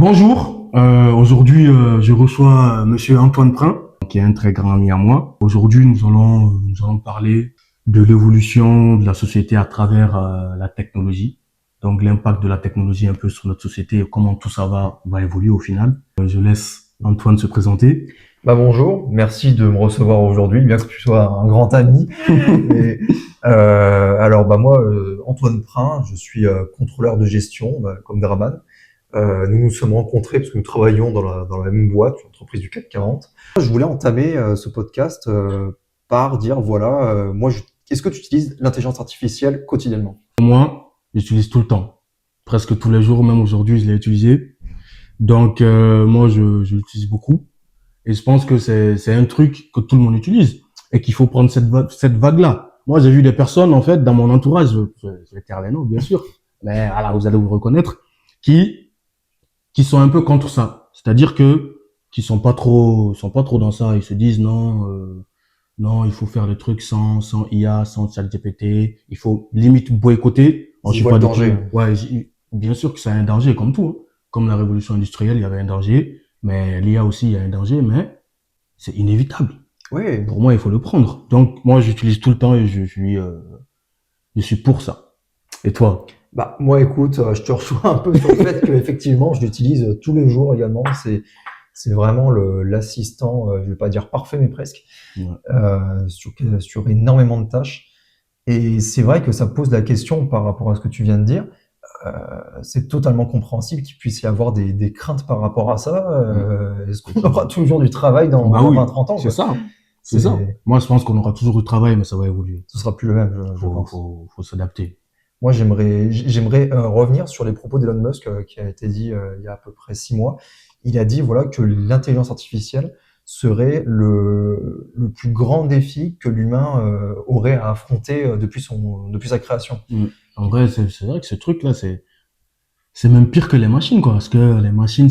Bonjour, aujourd'hui je reçois Monsieur Antoine Prin, qui est un très grand ami à moi. Aujourd'hui nous allons parler de l'évolution de la société à travers la technologie. Donc l'impact de la technologie un peu sur notre société et comment tout ça va évoluer au final. Je laisse Antoine se présenter. Bonjour, merci de me recevoir aujourd'hui, bien que tu sois un grand ami. Et, moi, Antoine Prin, je suis contrôleur de gestion, comme Draman. Nous nous sommes rencontrés parce que nous travaillons dans la même boîte, une entreprise du CAC 40. Je voulais entamer ce podcast par dire, voilà, est-ce que tu utilises l'intelligence artificielle quotidiennement? Moi, j'utilise tout le temps, presque tous les jours, même aujourd'hui je l'ai utilisé. Donc moi je l'utilise beaucoup. Et je pense que c'est un truc que tout le monde utilise et qu'il faut prendre cette vague-là. Moi, j'ai vu des personnes, en fait, dans mon entourage, je vais taire les noms, bien sûr, mais voilà, vous allez vous reconnaître, qui sont un peu contre ça. C'est-à-dire qui sont pas trop dans ça. Ils se disent non, il faut faire le truc sans IA, sans ChatGPT. Il faut limite boycotter. Je vois le danger. Ouais, bien sûr que c'est un danger comme tout, hein. Comme la révolution industrielle, il y avait un danger. Mais l'IA aussi, il y a un danger, mais c'est inévitable. Oui. Pour moi, il faut le prendre. Donc, moi, j'utilise tout le temps et je suis pour ça. Et toi? Moi, écoute, je te rejoins un peu sur le fait que effectivement, je l'utilise tous les jours également. C'est vraiment l'assistant, je vais pas dire parfait, mais presque, Ouais. sur énormément de tâches. Et c'est vrai que ça pose la question par rapport à ce que tu viens de dire. C'est totalement compréhensible qu'il puisse y avoir des craintes par rapport à ça. Est-ce qu'on aura toujours du travail dans oui, 20-30 ans, c'est quoi? ça. C'est ça. Moi, je pense qu'on aura toujours du travail, mais ça va évoluer. Ce sera plus le même, je pense. Faut s'adapter. Moi, j'aimerais revenir sur les propos d'Elon Musk qui a été dit il y a à peu près 6 mois. Il a dit voilà que l'intelligence artificielle serait le plus grand défi que l'humain aurait à affronter depuis sa création. En vrai, c'est vrai que ce truc-là, c'est même pire que les machines, quoi. Parce que les machines,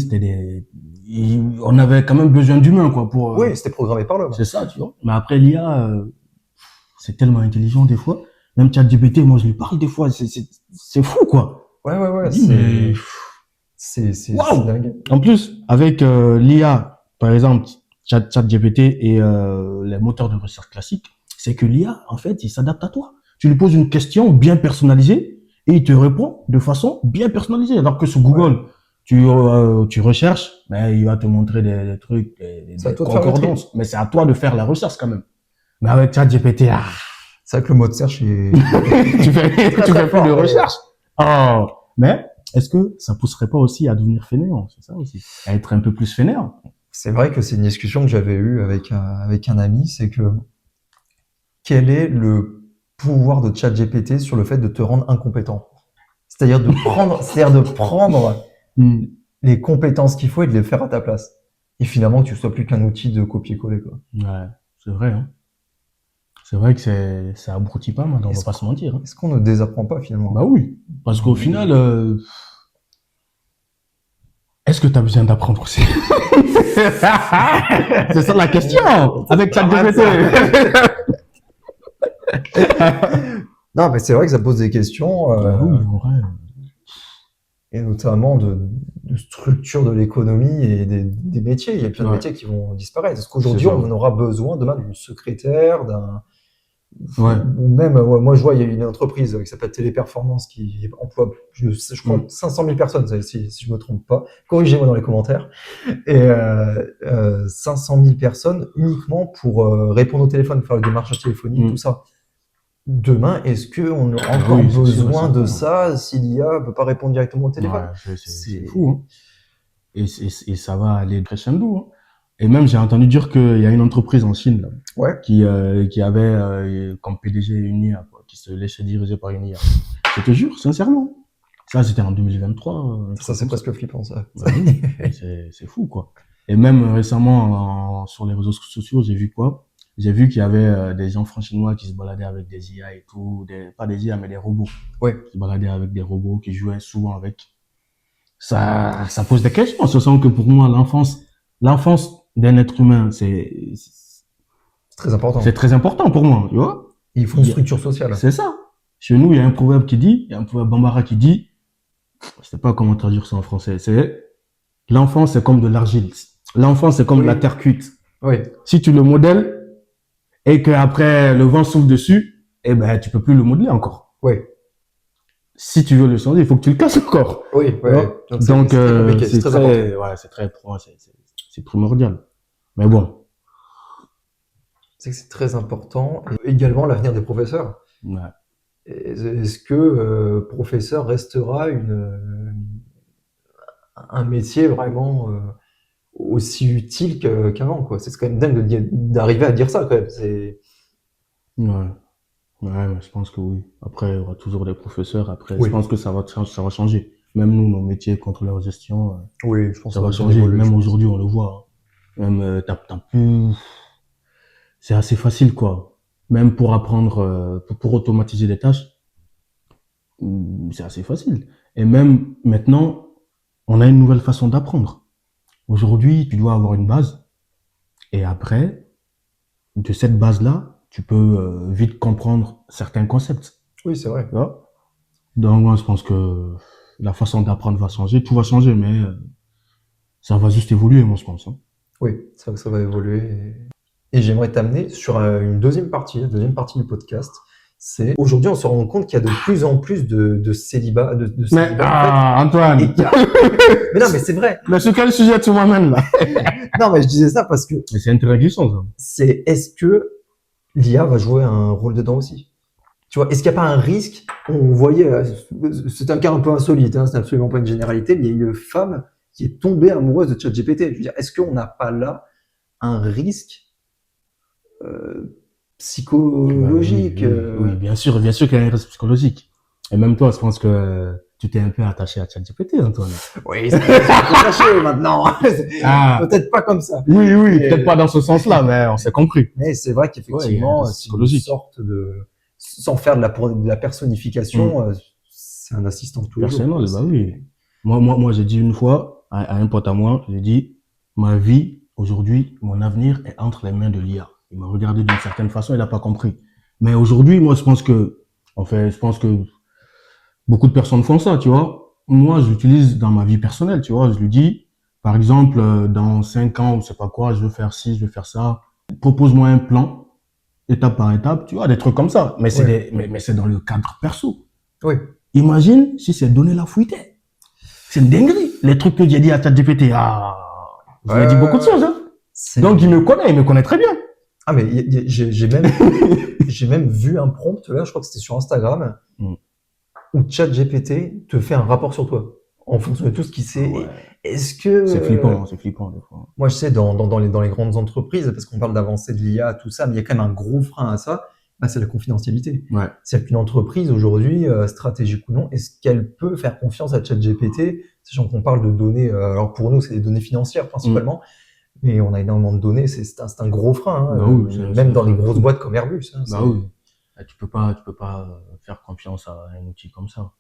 on avait quand même besoin d'humains, quoi, pour. Oui, c'était programmé par l'homme. C'est ça, tu vois. Mais après l'IA, c'est tellement intelligent des fois. Même ChatGPT, moi je lui parle des fois, c'est fou, quoi. Ouais, Mais c'est waouh. dingue. En plus, avec l'IA, par exemple, ChatGPT et les moteurs de recherche classiques, c'est que l'IA, en fait, il s'adapte à toi. Tu lui poses une question bien personnalisée et il te répond de façon bien personnalisée. Alors que sur Google, tu recherches, mais il va te montrer des trucs, des concordances. Mais c'est à toi de faire la recherche quand même. Mais avec ChatGPT, c'est vrai que le mot de recherche est... tu fais plus de recherche. Oh. Mais est-ce que ça pousserait pas aussi à devenir fainéant? C'est ça aussi. À être un peu plus fainéant. C'est vrai que c'est une discussion que j'avais eue avec un ami, c'est que quel est le pouvoir de ChatGPT sur le fait de te rendre incompétent? C'est-à-dire de prendre les compétences qu'il faut et de les faire à ta place. Et finalement, que tu sois plus qu'un outil de copier-coller, quoi. Ouais, c'est vrai, hein. C'est vrai que ça abrutit pas mal, on va pas se mentir. Est-ce qu'on ne désapprend pas finalement? Bah oui, parce qu'au final, est-ce que tu as besoin d'apprendre aussi? C'est ça la question avec ChatGPT. Non, mais c'est vrai que ça pose des questions. Oui, en vrai. Et notamment de structure de l'économie et des métiers. Il y a plein de métiers qui vont disparaître. Est-ce qu'aujourd'hui, on aura besoin demain d'une secrétaire, ou même, moi je vois, il y a une entreprise qui s'appelle Téléperformance qui emploie, je crois, 500 000 personnes, si je me trompe pas. Corrigez-moi dans les commentaires. Et 500 000 personnes uniquement pour répondre au téléphone, faire le démarchage téléphonique, tout ça. Demain, est-ce qu'on aura encore besoin de ça si l'IA peut pas répondre directement au téléphone? C'est fou, hein. Et ça va aller crescendo, hein. Et même, j'ai entendu dire qu'il y a une entreprise en Chine, là, qui avait comme PDG une IA, quoi, qui se laissait diriger par une IA. Je te jure, sincèrement. Ça, c'était en 2023. Ça, c'est presque flippant, ça. Bah oui, c'est fou, quoi. Et même récemment, sur les réseaux sociaux, j'ai vu quoi? J'ai vu qu'il y avait des enfants chinois qui se baladaient avec des IA et tout, pas des IA, mais des robots. Qui se baladaient avec des robots, qui jouaient souvent avec. Ça pose des questions. Ce sent que pour moi, l'enfance d'un être humain, c'est très important. C'est très important pour moi, tu vois. Il faut une structure sociale. C'est ça. Chez nous, il y a un proverbe bambara qui dit, je sais pas comment traduire ça en français, c'est L'enfant, c'est comme de l'argile. L'enfant, c'est comme de la terre cuite. Oui. Si tu le modèles et qu'après le vent souffle dessus, eh ben, tu peux plus le modeler encore. Oui. Si tu veux le changer, il faut que tu le casses encore. Oui, oui. Donc, c'est très compliqué, c'est très, ouais, c'est primordial. Mais bon. C'est très important. Et également l'avenir des professeurs. Ouais. Est-ce que professeur restera un métier vraiment aussi utile qu'avant, quoi? C'est quand même dingue d'arriver à dire ça, quand même. Ouais. Ouais, mais je pense que oui. Après, il y aura toujours des professeurs. Après, Oui. je pense que ça va changer. Même nous, nos métiers, contrôleur gestion, Oui, je pense ça que va ça changer. évoluer, Même aujourd'hui, on le voit. Même, t'as plus, c'est assez facile, quoi. Même pour apprendre, pour automatiser les tâches, c'est assez facile. Et même maintenant, on a une nouvelle façon d'apprendre. Aujourd'hui, tu dois avoir une base. Et après, de cette base-là, tu peux vite comprendre certains concepts. Oui, c'est vrai. Tu vois. Donc, moi, je pense que la façon d'apprendre va changer. Tout va changer, mais ça va juste évoluer, moi, je pense. Hein. Oui, c'est vrai que ça va évoluer. Et j'aimerais t'amener sur une deuxième partie, la deuxième partie du podcast. C'est aujourd'hui, on se rend compte qu'il y a de plus en plus de célibats, de Mais, célibats, en fait. Antoine. Mais non, mais c'est vrai. Mais sur quel sujet tu m'amènes, là? Non, mais je disais ça parce que Mais c'est intéressant, ça. est-ce que l'IA va jouer un rôle dedans aussi? Tu vois, est-ce qu'il n'y a pas un risque? On voyait, c'est un cas un peu insolite, hein, c'est absolument pas une généralité, mais il y a une femme qui est tombée amoureuse de ChatGPT. Je veux dire, est-ce qu'on n'a pas là un risque psychologique? Oui, bien sûr qu'il y a un risque psychologique. Et même toi, je pense que tu t'es un peu attaché à ChatGPT, Antoine. Oui, c'est un peu attaché maintenant. Peut-être pas comme ça. Oui, peut-être pas dans ce sens-là, mais on s'est compris. Mais c'est vrai qu'effectivement, c'est une sorte de, sans faire de la personnification, c'est un assistant de tous les jours. Personnel, bah oui. Moi, j'ai dit une fois à un pote à moi, j'ai dit, ma vie, aujourd'hui, mon avenir est entre les mains de l'IA. Il m'a regardé d'une certaine façon, il n'a pas compris. Mais aujourd'hui, moi, je pense que beaucoup de personnes font ça, tu vois. Moi, j'utilise dans ma vie personnelle, tu vois. Je lui dis, par exemple, dans 5 ans, je sais pas quoi, je veux faire ci, je veux faire ça. Propose-moi un plan, étape par étape, tu vois, des trucs comme ça. Mais c'est mais c'est dans le cadre perso. Oui. Imagine si ces données-là fuitaient. C'est une dinguerie. Les trucs que j'ai dit à ChatGPT, je lui ai dit beaucoup de choses, hein. Donc, il me connaît très bien. Ah, mais j'ai même vu un prompt, là, je crois que c'était sur Instagram, où ChatGPT te fait un rapport sur toi, en fonction de tout ce qu'il sait. Ouais. Est-ce que... C'est flippant des fois. Moi, je sais, dans les grandes entreprises, parce qu'on parle d'avancée de l'IA, tout ça, mais il y a quand même un gros frein à ça, c'est la confidentialité. Ouais. C'est-à-dire qu'une entreprise, aujourd'hui, stratégique ou non, est-ce qu'elle peut faire confiance à ChatGPT, sachant qu'on parle de données, alors pour nous, c'est des données financières principalement, mais on a énormément de données, c'est un gros frein, hein, bah oui, même dans les grosses boîtes comme Airbus. Hein, bah oui. Tu peux pas faire confiance à un outil comme ça.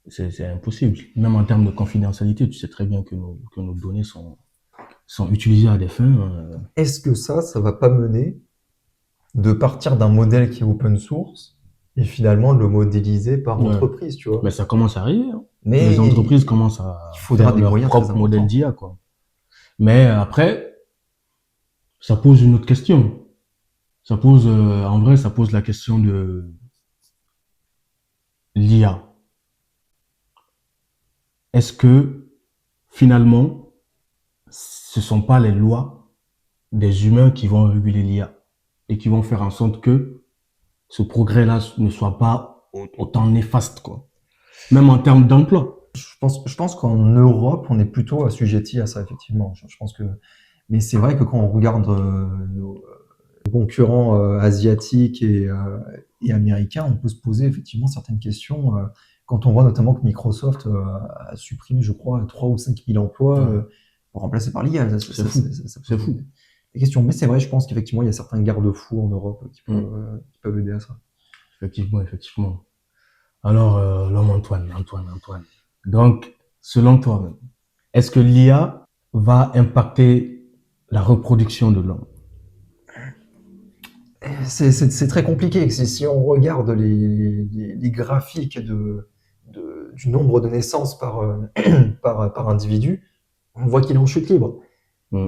C'est impossible. Même en termes de confidentialité, tu sais très bien que nos données sont utilisées à des fins. Est-ce que ça va pas mener de partir d'un modèle qui est open source et finalement de le modéliser par entreprise, tu vois? Mais ça commence à arriver. Hein. Mais les entreprises commencent à faire leur propre modèle d'IA, quoi. Mais après, ça pose une autre question. En vrai, ça pose la question de l'IA. Est-ce que, finalement, ce sont pas les lois des humains qui vont réguler l'IA et qui vont faire en sorte que ce progrès-là ne soit pas autant néfaste, quoi. Même en termes d'emploi. Je pense qu'en Europe, on est plutôt assujetti à ça, effectivement. Je pense que, mais c'est vrai que quand on regarde nos concurrents asiatiques et américains, on peut se poser effectivement certaines questions. Quand on voit notamment que Microsoft a supprimé, je crois, 3 ou 5 000 emplois pour remplacer par l'IA. C'est fou. Des questions. Mais c'est vrai, je pense qu'effectivement, il y a certains garde-fous en Europe qui peuvent aider à ça. Effectivement. Alors, l'homme Antoine. Donc, selon toi, est-ce que l'IA va impacter la reproduction de l'homme? C'est très compliqué. Si on regarde les graphiques du nombre de naissances par individu, on voit qu'il est en chute libre.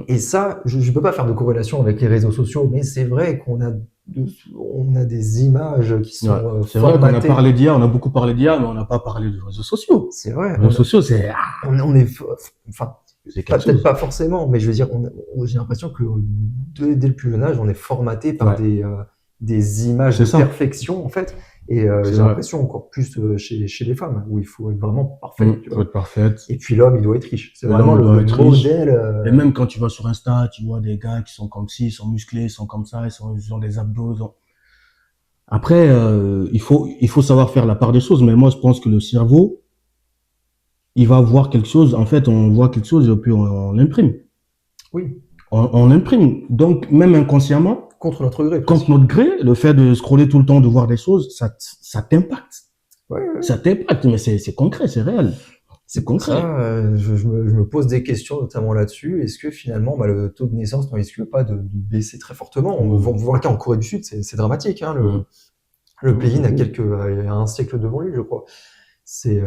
Et ça, je peux pas faire de corrélation avec les réseaux sociaux, mais c'est vrai qu'on a des images qui sont c'est vrai qu'on a parlé d'IA, on a beaucoup parlé d'IA, mais on n'a pas parlé de réseaux sociaux. C'est vrai. Les réseaux sociaux, c'est... On est... Enfin, peut-être pas forcément, mais je veux dire, j'ai l'impression que dès le plus jeune âge, on est formaté par des images de perfection, en fait. Et j'ai l'impression encore plus chez les femmes, où il faut être vraiment parfait. Il faut être parfaite. Et puis l'homme, il doit être riche. C'est vraiment le modèle. Et même quand tu vas sur Insta, tu vois des gars qui sont comme ci, ils sont musclés, ils sont comme ça, ils ont des abdos. Après, il faut savoir faire la part des choses. Mais moi, je pense que le cerveau, il va voir quelque chose. En fait, on voit quelque chose et puis on l'imprime. Oui. On l'imprime. Donc, même inconsciemment, contre notre gré. Contre notre gré, le fait de scroller tout le temps, de voir des choses, ça t'impacte. Ouais. Ça t'impacte, mais c'est concret, c'est réel. C'est concret. Ça, je me pose des questions notamment là-dessus. Est-ce que finalement, le taux de naissance ne risque pas de baisser très fortement? On voit le cas en Corée du Sud, c'est dramatique. Hein, le pays n'a a un siècle devant lui, je crois. C'est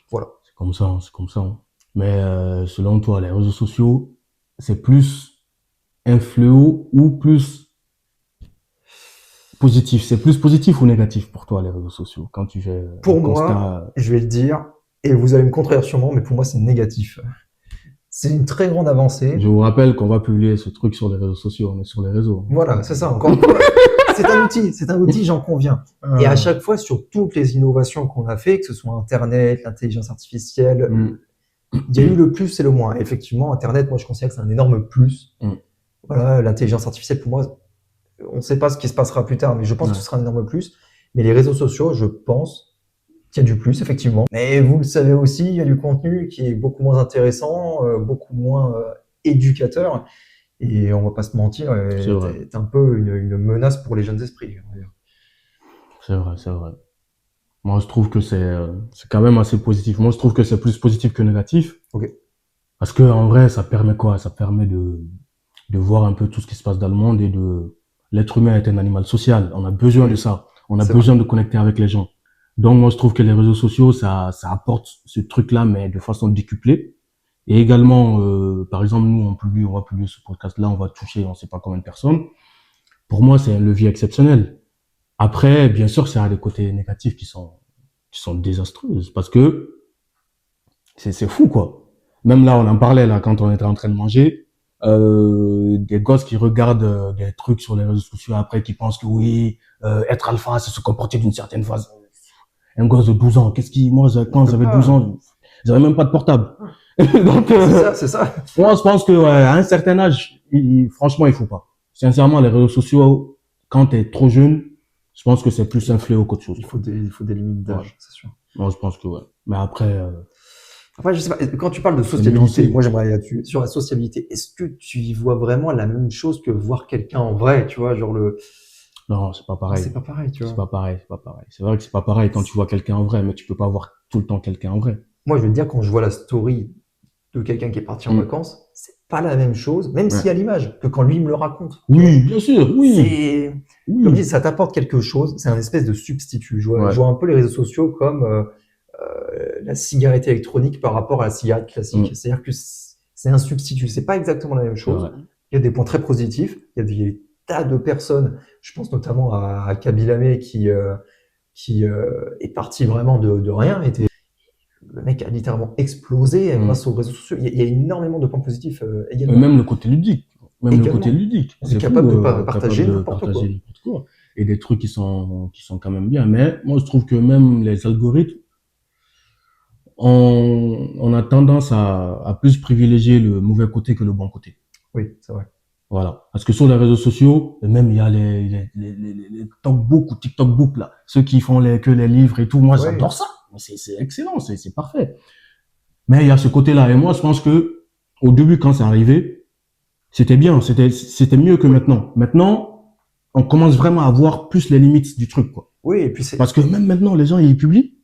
voilà. C'est comme ça. Mais selon toi, les réseaux sociaux, c'est plus un fléau ou plus positif? C'est plus positif ou négatif pour toi, les réseaux sociaux, quand tu fais pour moi, je vais le dire, et vous allez me contredire sûrement, mais pour moi, c'est négatif. C'est une très grande avancée. Je vous rappelle qu'on va publier ce truc sur les réseaux sociaux, on est sur les réseaux. Voilà, c'est ça, encore une fois. C'est un outil, j'en conviens. Et à chaque fois, sur toutes les innovations qu'on a fait, que ce soit Internet, l'intelligence artificielle, il y a eu le plus et le moins. Effectivement, Internet, moi, je considère que c'est un énorme plus. Voilà, l'intelligence artificielle, pour moi, on ne sait pas ce qui se passera plus tard, mais je pense que ce sera un énorme plus. Mais les réseaux sociaux, je pense qu'il y a du plus, effectivement. Mais vous le savez aussi, il y a du contenu qui est beaucoup moins intéressant, beaucoup moins éducateur. Et on va pas se mentir, c'est un peu une menace pour les jeunes esprits. C'est vrai. Moi, je trouve que c'est quand même assez positif. Moi, je trouve que c'est plus positif que négatif. Ok. Parce que en vrai, ça permet quoi? Ça permet de voir un peu tout ce qui se passe dans le monde et l'être humain est un animal social. On a besoin de ça. On a besoin de connecter avec les gens. Donc, moi, je trouve que les réseaux sociaux, ça apporte ce truc-là, mais de façon décuplée. Et également, par exemple, nous, on va publier ce podcast-là, on va toucher, on sait pas combien de personnes. Pour moi, c'est un levier exceptionnel. Après, bien sûr, ça a des côtés négatifs qui sont désastreuses parce que c'est fou, quoi. Même là, on en parlait, là, quand on était en train de manger, des gosses qui regardent des trucs sur les réseaux sociaux après, qui pensent que oui, être alpha, c'est se comporter d'une certaine façon. Un gosse de 12 ans, moi, quand j'avais 12 ans, j'avais même pas de portable. Donc, c'est ça. Moi, je pense que à un certain âge, franchement, il faut pas. Sincèrement, les réseaux sociaux, quand t'es trop jeune, je pense que c'est plus un fléau qu'autre chose. Il faut des limites d'âge, c'est sûr. Moi, je pense que ouais. Mais après, je sais pas. Quand tu parles de sociabilité, moi, j'aimerais aller là-dessus. Sur la sociabilité, est-ce que tu y vois vraiment la même chose que voir quelqu'un en vrai, tu vois, genre Non, c'est pas pareil. C'est pas pareil, tu vois. C'est pas pareil. C'est vrai que c'est pas pareil quand tu vois quelqu'un en vrai, mais tu peux pas voir tout le temps quelqu'un en vrai. Moi, je veux te dire, quand je vois la story de quelqu'un qui est parti en vacances, c'est pas la même chose, même s'il y a l'image, que quand lui me le raconte. Oui, bien sûr, oui. Comme je dis, ça t'apporte quelque chose, c'est un espèce de substitut. Je vois un peu les réseaux sociaux comme la cigarette électronique par rapport à la cigarette classique. C'est-à-dire que c'est un substitut, c'est pas exactement la même chose. Il y a des points très positifs, il y a des tas de personnes, je pense notamment à Kaby Lamé qui est parti vraiment de rien, le mec a littéralement explosé grâce aux réseaux sociaux. Il y a énormément de points positifs également. Même le côté ludique. On est capable de partager n'importe quoi. Et des trucs qui sont quand même bien. Mais moi, je trouve que même les algorithmes, on a tendance à plus privilégier le mauvais côté que le bon côté. Oui, c'est vrai. Voilà. Parce que sur les réseaux sociaux, même il y a les talkbooks ou TikTok là. Ceux qui font que les livres et tout. Moi, j'adore ça. C'est excellent, c'est parfait. Mais il y a ce côté-là. Et moi, je pense que au début, quand c'est arrivé, c'était bien, c'était mieux que maintenant. Maintenant, on commence vraiment à voir plus les limites du truc, quoi. Oui, et puis parce que même maintenant, les gens, ils publient,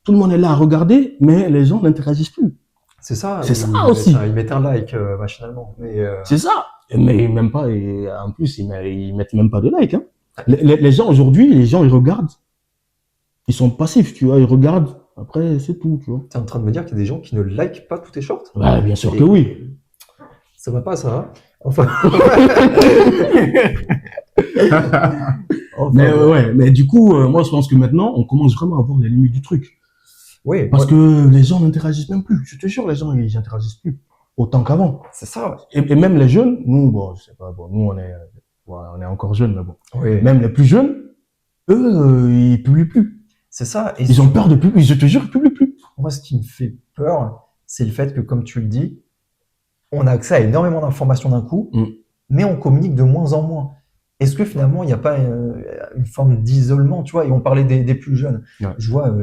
tout le monde est là à regarder, mais les gens n'interagissent plus. C'est ça. C'est ça aussi. Ils mettent un like machinalement. C'est ça. Mais même pas, et en plus, ils mettent même pas de like, hein. Les gens aujourd'hui, ils regardent. Ils sont passifs, tu vois, ils regardent Après, c'est tout, tu vois. T'es en train de me dire qu'il y a des gens qui ne likent pas tous tes shorts? Ouais, bien sûr que oui. Ça va pas, ça, hein? Enfin. Mais ouais, mais du coup, moi, je pense que maintenant, on commence vraiment à voir les limites du truc. Oui, Parce que les gens n'interagissent même plus. Je te jure, les gens, ils n'interagissent plus autant qu'avant. c'est ça. Et même les jeunes, nous, bon, je sais pas, bon, nous, on est encore jeunes, mais bon. Oui. Même les plus jeunes, eux, ils publient plus. C'est ça. Et Ils ont peur de publier. Je te jure, ils publient plus. moi, ce qui me fait peur, c'est le fait que, comme tu le dis, on a accès à énormément d'informations d'un coup, mais on communique de moins en moins. Est-ce que finalement, il n'y a pas une forme d'isolement, tu vois? Et on parlait des plus jeunes. Ouais. Je vois,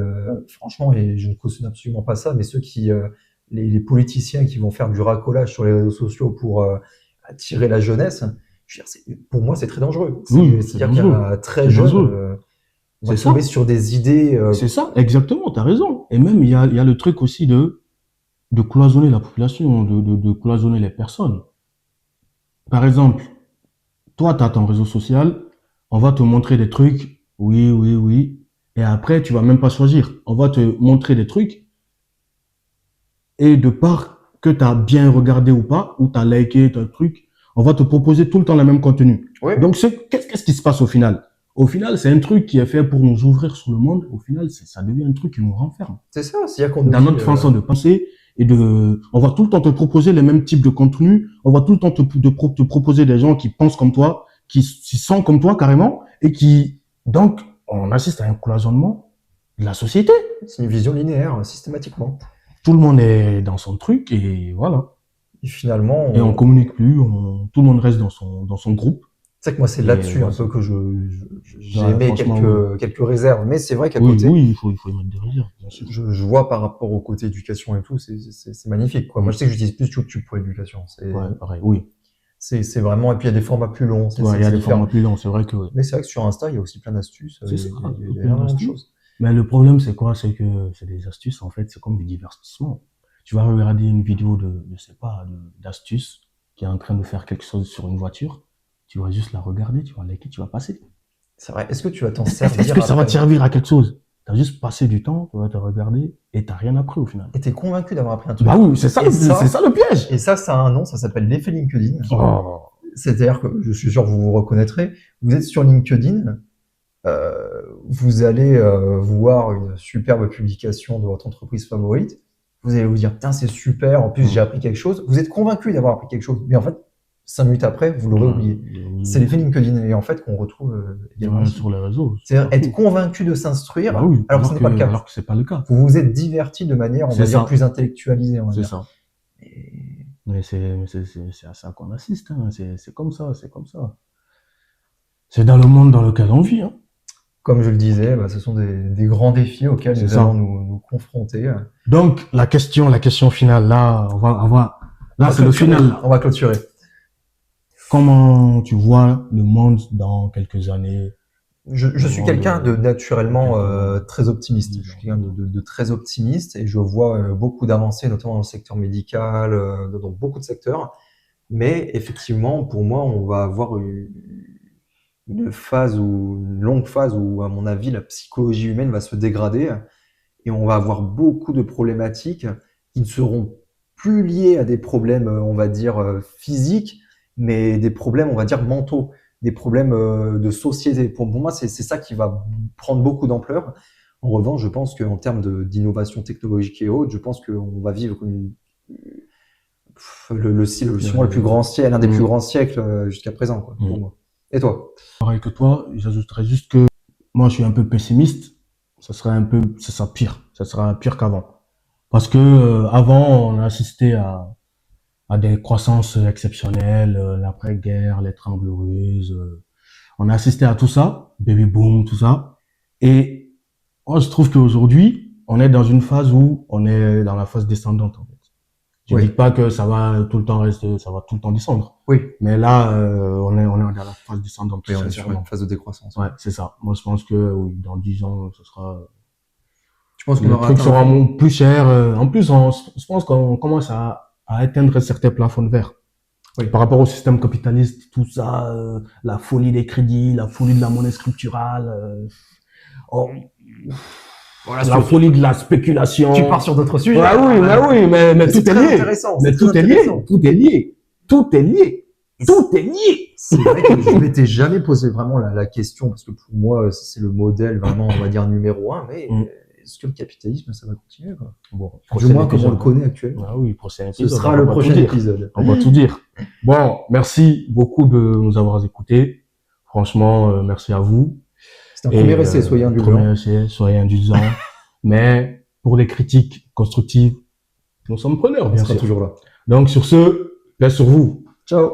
franchement, et je ne cautionne absolument pas ça, mais ceux qui, les politiciens qui vont faire du racolage sur les réseaux sociaux pour attirer la jeunesse, je veux dire, pour moi, c'est très dangereux. Oui, C'est-à-dire qu'il y a très jeune, on va C'est tomber ça. sur des idées. C'est ça, exactement, t'as raison. Et même, il y a le truc aussi de cloisonner la population, de cloisonner les personnes. Par exemple, toi, tu as ton réseau social, on va te montrer des trucs, oui, oui, oui, et après, tu vas même pas choisir. On va te montrer des trucs, et de part que tu as bien regardé ou pas, ou tu as liké ton truc, on va te proposer tout le temps le même contenu. Oui. Donc, qu'est-ce qui se passe au final? Au final, c'est un truc qui est fait pour nous ouvrir sur le monde. Au final, ça devient un truc qui nous renferme. C'est ça, c'est-à-dire qu'on nous Dans dit, notre façon de penser et on va tout le temps te proposer les mêmes types de contenus. On va tout le temps te proposer des gens qui pensent comme toi, qui sont comme toi carrément, et donc, on assiste à un cloisonnement de la société. c'est une vision linéaire, systématiquement. Tout le monde est dans son truc et voilà. Et finalement, Et on communique plus, tout le monde reste dans son groupe. C'est vrai que moi, c'est là-dessus un peu que j'ai Ouais, mis franchement, quelques réserves. Mais c'est vrai qu'à Oui, côté, oui, il faut y mettre des réserves, bien sûr. je vois par rapport au côté éducation et tout, c'est magnifique, quoi. Moi, je sais que j'utilise plus YouTube pour l'éducation. Ouais, pareil, oui. C'est vraiment, et puis il y a des formats plus longs. Ouais, il y a des différent. formats plus longs, c'est vrai que, oui. Mais c'est vrai que sur Insta, il y a aussi plein d'astuces. C'est ça, Il y a plein énormément de d'astuces. choses. Mais le problème, c'est quoi? C'est que c'est des astuces, en fait, c'est comme des divertissements. Tu vas regarder une vidéo je sais pas, d'astuces qui est en train de faire quelque chose sur une voiture. Tu vas juste la regarder, tu vas liker, tu vas passer. C'est vrai. Est-ce que tu vas t'en servir? Est-ce que ça va te servir à quelque chose? T'as juste passé du temps, tu vas te regarder et t'as rien appris au final. Et t'es convaincu d'avoir appris un truc. Bah oui, c'est ça le piège. Et ça a un nom, ça s'appelle l'effet LinkedIn. Oh. C'est-à-dire que je suis sûr que vous vous reconnaîtrez. Vous êtes sur LinkedIn, vous allez voir une superbe publication de votre entreprise favorite. Vous allez vous dire, tiens, c'est super, en plus j'ai appris quelque chose. Vous êtes convaincu d'avoir appris quelque chose, mais en fait, 5 minutes après, vous l'aurez oublié. C'est l'effet LinkedIn, et en fait, qu'on retrouve également sur les réseaux. C'est-à-dire être convaincu de s'instruire, bah oui, alors que ce n'est pas le cas. Alors que c'est pas le cas. Vous vous êtes diverti de manière, on va dire, plus intellectualisée, on va dire. C'est ça. Mais c'est à ça qu'on assiste, hein. C'est comme ça, c'est comme ça. C'est dans le monde dans lequel on vit, hein. Comme je le disais, ce sont des grands défis auxquels nous allons nous confronter. Donc, la question finale, là, là, c'est le final. On va clôturer. Comment tu vois le monde dans quelques années? Je suis quelqu'un de naturellement très optimiste. Je suis quelqu'un de très optimiste et je vois beaucoup d'avancées, notamment dans le secteur médical, dans beaucoup de secteurs. Mais effectivement, pour moi, on va avoir une longue phase où, à mon avis, la psychologie humaine va se dégrader et on va avoir beaucoup de problématiques qui ne seront plus liées à des problèmes, on va dire, physiques, mais des problèmes, on va dire, mentaux, des problèmes de société. Pour moi, c'est ça qui va prendre beaucoup d'ampleur. En revanche, je pense qu'en termes d'innovation technologique et autres, je pense qu'on va vivre le plus grand siècle, l'un des plus grands siècles jusqu'à présent, quoi, pour moi. Et toi? Pareil que toi, j'ajouterais juste que moi, je suis un peu pessimiste. Ça sera pire qu'avant. Parce que avant, on a assisté à des croissances exceptionnelles, l'après-guerre, les trente glorieuses. On a assisté à tout ça, baby boom, tout ça. Et moi, je trouve qu'aujourd'hui, on est dans une phase où on est dans la phase descendante, en fait. Je dis pas que ça va tout le temps descendre. Oui. Mais là, on est dans la phase descendante. Oui, on est sur une phase de décroissance. Ouais, c'est ça. Moi, je pense que oui, dans 10 ans, ce sera. Tu penses qu'on les aura trucs seront plus chers. En plus, je pense qu'on commence à atteindre certains plafonds de verre. Oui. Par rapport au système capitaliste, tout ça, la folie des crédits, la folie de la monnaie scripturale. Voilà, la folie de la spéculation. tu pars sur d'autres sujets. Ah oui, mais c'est tout est très lié. intéressant. Mais c'est tout très est lié. intéressant. Tout est lié. Tout est lié. Tout est lié. C'est vrai que je m'étais jamais posé vraiment la question, parce que pour moi, c'est le modèle vraiment, on va dire, numéro un, mais est-ce que le capitalisme, ça va continuer, quoi? Bon, Du moins, comme on le connaît actuellement. Ah oui, prochain Ce épisode. sera on le va tout prochain dire. épisode. On va tout dire. Bon, merci beaucoup de nous avoir écoutés. Franchement, merci à vous. C'est un premier essai, soyez indulgents. Premier essai, soyez indulgents. Mais pour les critiques constructives, nous sommes preneurs, On bien sera sûr. toujours là. Donc, sur ce, paix sur vous. Ciao.